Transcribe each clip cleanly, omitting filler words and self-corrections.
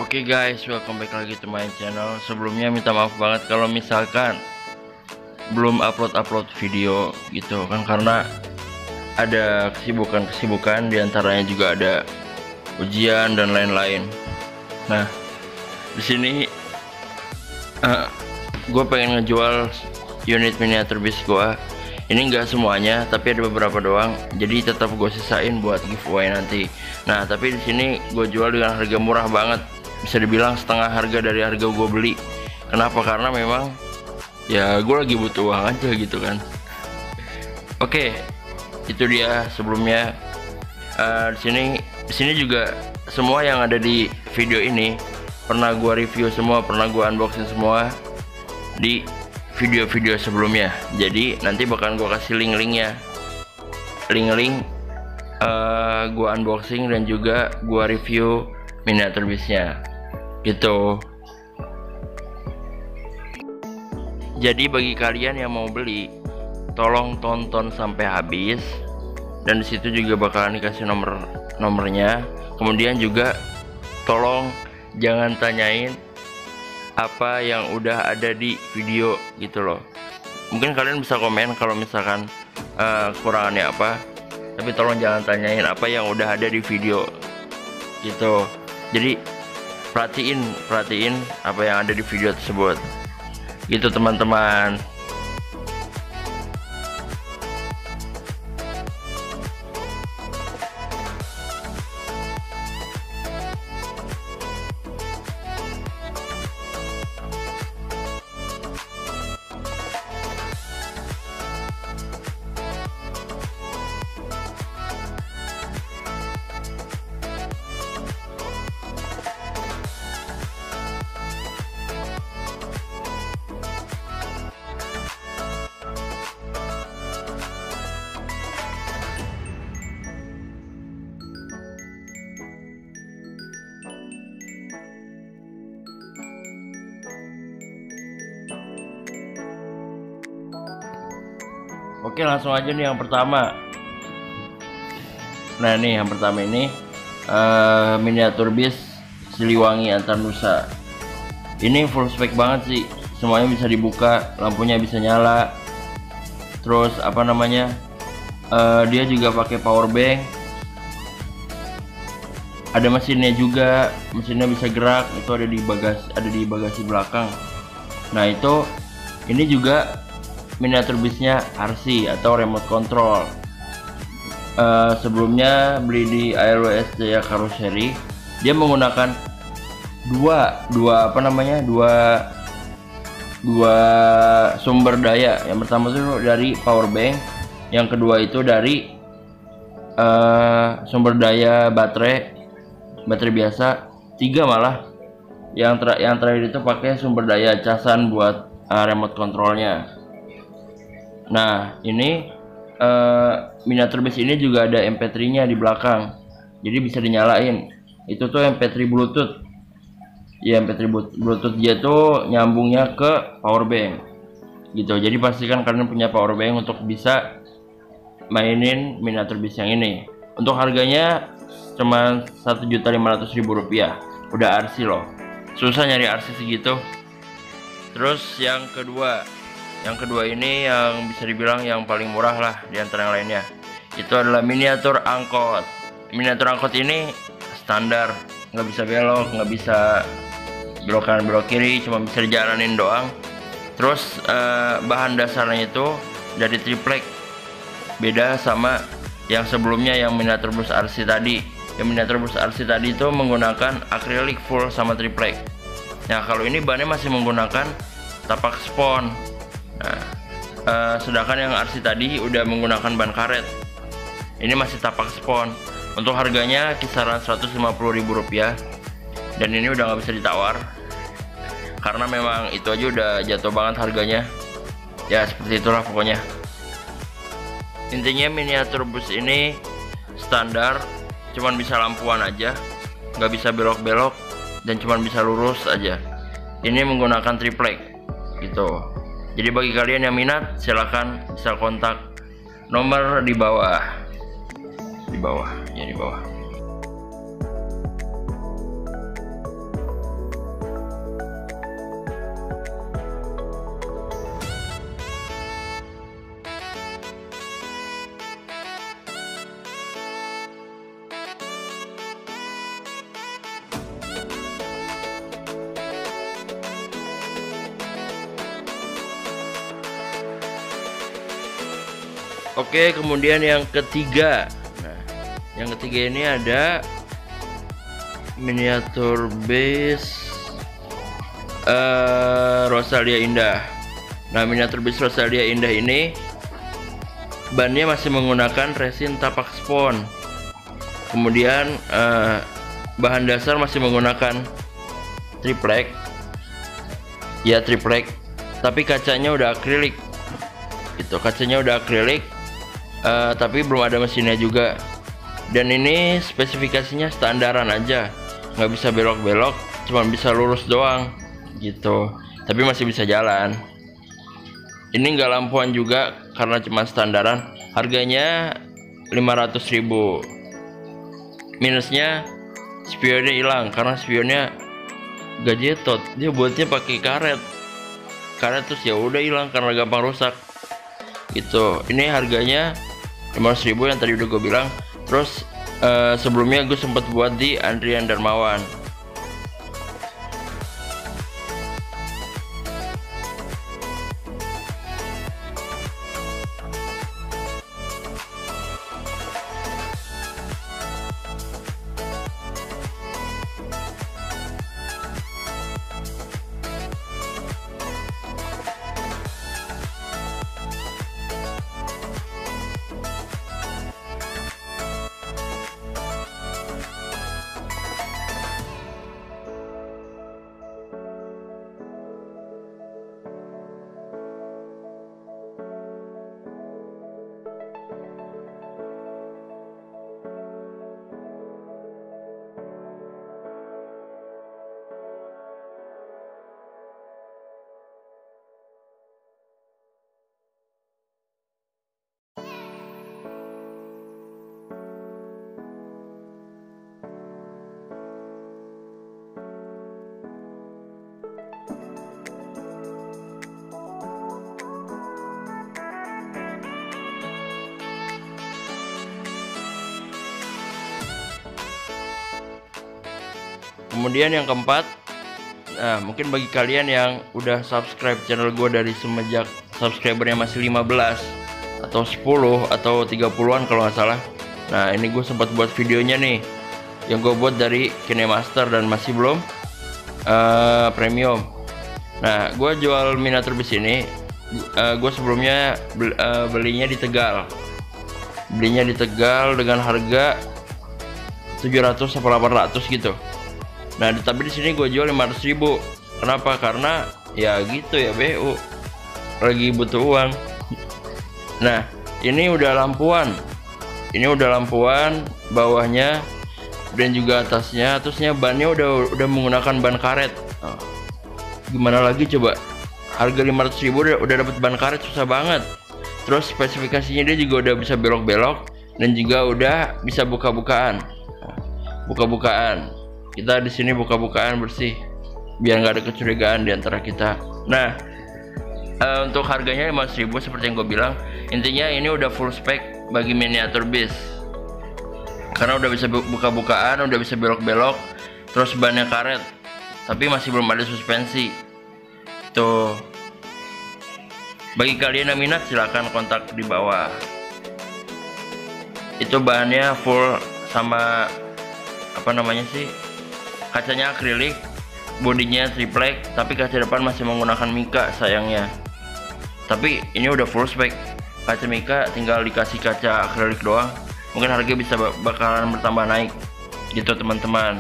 Oke guys, welcome back lagi to my channel. Sebelumnya minta maaf banget kalau misalkan belum upload video gitu kan, karena ada kesibukan diantaranya juga ada ujian dan lain-lain. Nah, di sini gue pengen ngejual unit miniatur bis gue. Ini enggak semuanya, tapi ada beberapa doang. Jadi tetap gue sisain buat giveaway nanti. Nah, tapi di sini gue jual dengan harga murah banget. Bisa dibilang setengah harga dari harga gue beli. Kenapa? Karena memang ya gue lagi butuh uang aja gitu kan. Oke, itu dia sebelumnya. Di sini juga semua yang ada di video ini pernah gue review semua, pernah gue unboxing semua di video-video sebelumnya. Jadi nanti bakalan gue kasih link-linknya, link gue unboxing dan juga gue review miniatur bisnya gitu. Jadi bagi kalian yang mau beli, tolong tonton sampai habis, dan disitu juga bakalan dikasih nomornya. Kemudian juga tolong jangan tanyain apa yang udah ada di video gitu loh. Mungkin kalian bisa komen kalau misalkan kekurangannya apa, tapi tolong jangan tanyain apa yang udah ada di video gitu. Jadi perhatiin apa yang ada di video tersebut gitu teman-teman. Oke, langsung aja nih yang pertama. Nah, nih yang pertama ini miniatur bis Siliwangi Antarnusa. Ini full spek banget sih, semuanya bisa dibuka, lampunya bisa nyala. Terus apa namanya? Dia juga pakai power bank. Ada mesinnya juga, mesinnya bisa gerak, itu ada di bagasi belakang. Nah, ini juga miniatur bisnya RC atau remote control. Sebelumnya beli di ALWS Jaya Karoseri, dia menggunakan dua sumber daya. Yang pertama itu dari power bank, yang kedua itu dari sumber daya baterai biasa. Tiga malah, yang terakhir itu pakai sumber daya casan buat remote controlnya. Nah, ini miniatur bis ini juga ada MP3-nya di belakang, jadi bisa dinyalain. Itu tuh MP3 Bluetooth. Ya, MP3 Bluetooth dia tuh nyambungnya ke power bank gitu. Jadi pastikan kalian punya power bank untuk bisa mainin miniatur bis yang ini. Untuk harganya cuma Rp1.500.000. Udah RC loh. Susah nyari RC segitu. Terus yang kedua ini yang bisa dibilang yang paling murah lah di antara yang lainnya. Itu adalah miniatur angkot. Miniatur angkot ini standar, nggak bisa belok, nggak bisa belok kanan belok kiri, cuma bisa dijalanin doang. Terus bahan dasarnya itu dari triplek, beda sama yang sebelumnya yang miniatur bus RC tadi. Yang miniatur bus RC tadi itu menggunakan akrilik full sama triplek. Nah, kalau ini bahannya masih menggunakan tapak spon. Nah, sedangkan yang RC tadi udah menggunakan ban karet. Ini masih tapak spon. Untuk harganya kisaran Rp150.000, dan ini udah nggak bisa ditawar karena memang itu aja udah jatuh banget harganya. Ya seperti itulah pokoknya. Intinya miniatur bus ini standar, cuman bisa lampuan aja, nggak bisa belok-belok, dan cuman bisa lurus aja. Ini menggunakan triplek gitu. Jadi bagi kalian yang minat, silahkan bisa kontak nomor di bawah. Di bawah. Oke, kemudian yang ketiga. Nah, yang ketiga ini ada miniatur base Rosalia Indah. Nah, miniatur base Rosalia Indah ini bannya masih menggunakan resin tapak spon. Kemudian bahan dasar masih menggunakan triplek. Ya, triplek. Tapi kacanya udah akrilik. Itu kacanya udah akrilik. Tapi belum ada mesinnya juga. Dan ini spesifikasinya standaran aja, nggak bisa belok-belok, cuma bisa lurus doang gitu. Tapi masih bisa jalan. Ini nggak lampuan juga karena cuma standaran. Harganya 500.000. Minusnya spionnya hilang karena spionnya gak jetot. Dia buatnya pakai karet. Karet terus ya udah hilang karena gampang rusak. Gitu. Ini harganya 500.000 yang tadi udah gue bilang. Terus sebelumnya gue sempat buat di Andrian Darmawan. Kemudian yang keempat, nah mungkin bagi kalian yang udah subscribe channel gue dari semenjak subscribernya masih 15 atau 10 atau 30-an kalau nggak salah. Nah ini gue sempat buat videonya nih, yang gue buat dari KineMaster dan masih belum premium. Nah gue jual miniatur base ini, gue sebelumnya belinya di Tegal. Belinya di Tegal dengan harga 700 atau 800 gitu. Nah, tapi di sini gue jual 500.000. Kenapa? Karena ya gitu ya, BU lagi butuh uang. Nah, ini udah lampuan. Ini udah lampuan bawahnya dan juga atasnya. Terusnya bannya udah menggunakan ban karet. Oh, gimana lagi coba? Harga 500.000 udah dapat ban karet, susah banget. Terus spesifikasinya dia juga udah bisa belok-belok dan juga udah bisa buka-bukaan. Buka-bukaan. Kita di sini buka-bukaan bersih biar nggak ada kecurigaan di antara kita. Nah, untuk harganya 500.000 seperti yang gue bilang. Intinya ini udah full spek bagi miniatur base karena udah bisa buka-bukaan, udah bisa belok-belok, terus bannya karet, tapi masih belum ada suspensi. Tuh, bagi kalian yang minat silahkan kontak di bawah. Itu bahannya full sama apa namanya sih, kacanya akrilik, bodinya triplek, tapi kaca depan masih menggunakan mika sayangnya. Tapi ini udah full spek kaca mika, tinggal dikasih kaca akrilik doang. Mungkin harga bisa bakalan bertambah naik gitu teman-teman.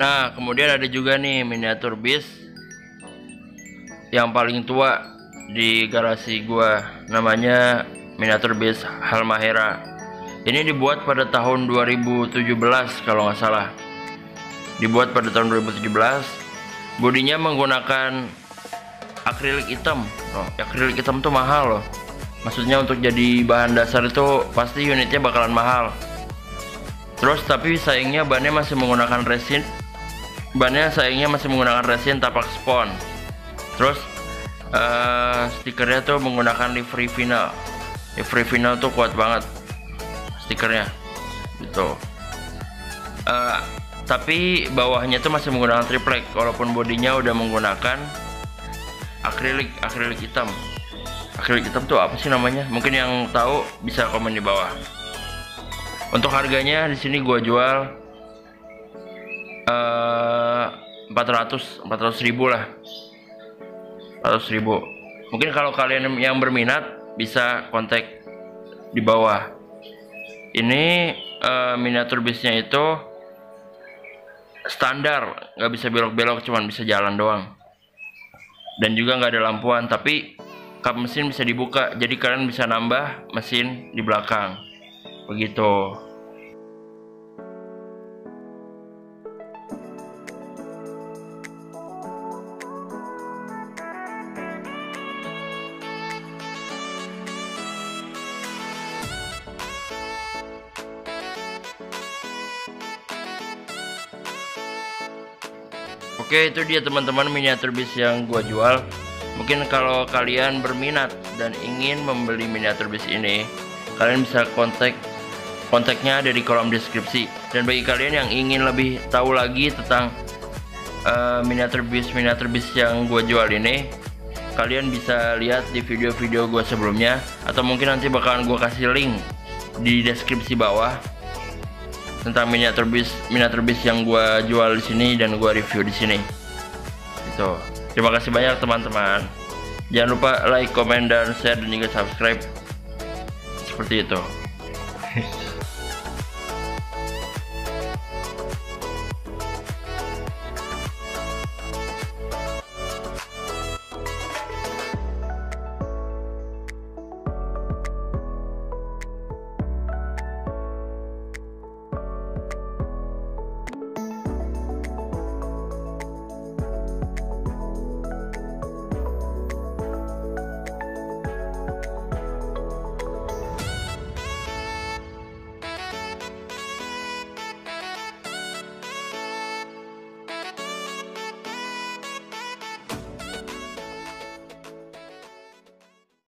Nah, kemudian ada juga nih miniatur base yang paling tua di garasi gua, namanya miniatur base Halmahera. Ini dibuat pada tahun 2017 kalau nggak salah. Dibuat pada tahun 2017. Bodinya menggunakan akrilik hitam. Oh, akrilik hitam tuh mahal loh. Maksudnya untuk jadi bahan dasar itu pasti unitnya bakalan mahal. Terus tapi sayangnya bannya masih menggunakan resin. Bannya sayangnya masih menggunakan resin tapak spon. Terus stikernya tuh menggunakan livery vinyl. Livery vinyl tuh kuat banget stikernya gitu. Tapi bawahnya tuh masih menggunakan triplek, walaupun bodinya udah menggunakan akrilik hitam. Akrilik hitam tuh apa sih namanya? Mungkin yang tahu bisa komen di bawah. Untuk harganya di sini gua jual 400 ribu lah. 400 ribu. Mungkin kalau kalian yang berminat bisa kontak di bawah. Ini miniatur bisnya itu standar, nggak bisa belok-belok, cuman bisa jalan doang. Dan juga nggak ada lampuan, tapi kap mesin bisa dibuka, jadi kalian bisa nambah mesin di belakang. Begitu. Oke, itu dia teman-teman miniatur bis yang gua jual. Mungkin kalau kalian berminat dan ingin membeli miniatur bis ini, kalian bisa kontaknya ada di kolom deskripsi. Dan bagi kalian yang ingin lebih tahu lagi tentang miniatur bis yang gua jual ini, kalian bisa lihat di video-video gua sebelumnya, atau mungkin nanti bakalan gua kasih link di deskripsi bawah tentang miniatur bis yang gua jual di sini dan gua review di sini. Itu. Terima kasih banyak teman-teman. Jangan lupa like, comment, dan share, dan juga subscribe. Seperti itu.